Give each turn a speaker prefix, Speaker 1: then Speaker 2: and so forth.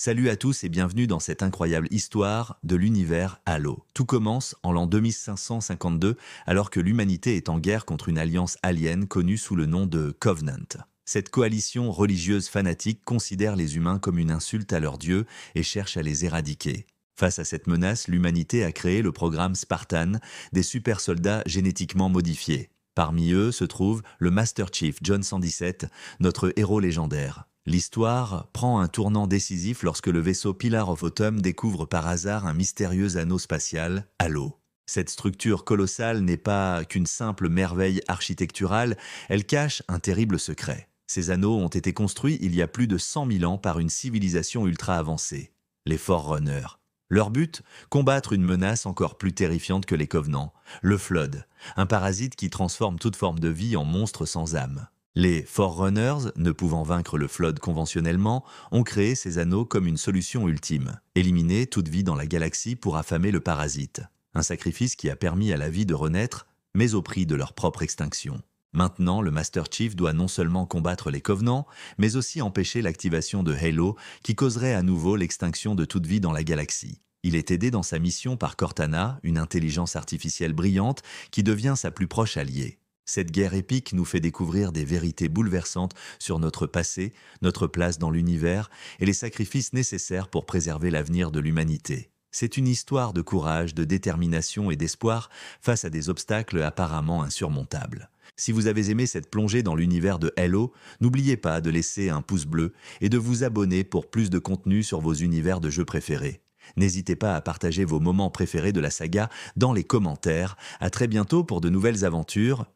Speaker 1: Salut à tous et bienvenue dans cette incroyable histoire de l'univers Halo. Tout commence en l'an 2552 alors que l'humanité est en guerre contre une alliance alien connue sous le nom de Covenant. Cette coalition religieuse fanatique considère les humains comme une insulte à leurs dieux et cherche à les éradiquer. Face à cette menace, l'humanité a créé le programme Spartan, des super soldats génétiquement modifiés. Parmi eux se trouve le Master Chief John 117, notre héros légendaire. L'histoire prend un tournant décisif lorsque le vaisseau Pillar of Autumn découvre par hasard un mystérieux anneau spatial, Halo. Cette structure colossale n'est pas qu'une simple merveille architecturale, elle cache un terrible secret. Ces anneaux ont été construits il y a plus de 100 000 ans par une civilisation ultra avancée, les Forerunners. Leur but, combattre une menace encore plus terrifiante que les Covenants, le Flood, un parasite qui transforme toute forme de vie en monstre sans âme. Les Forerunners, ne pouvant vaincre le Flood conventionnellement, ont créé ces anneaux comme une solution ultime, éliminer toute vie dans la galaxie pour affamer le parasite. Un sacrifice qui a permis à la vie de renaître, mais au prix de leur propre extinction. Maintenant, le Master Chief doit non seulement combattre les Covenants, mais aussi empêcher l'activation de Halo, qui causerait à nouveau l'extinction de toute vie dans la galaxie. Il est aidé dans sa mission par Cortana, une intelligence artificielle brillante qui devient sa plus proche alliée. Cette guerre épique nous fait découvrir des vérités bouleversantes sur notre passé, notre place dans l'univers et les sacrifices nécessaires pour préserver l'avenir de l'humanité. C'est une histoire de courage, de détermination et d'espoir face à des obstacles apparemment insurmontables. Si vous avez aimé cette plongée dans l'univers de Halo, n'oubliez pas de laisser un pouce bleu et de vous abonner pour plus de contenu sur vos univers de jeux préférés. N'hésitez pas à partager vos moments préférés de la saga dans les commentaires. À très bientôt pour de nouvelles aventures.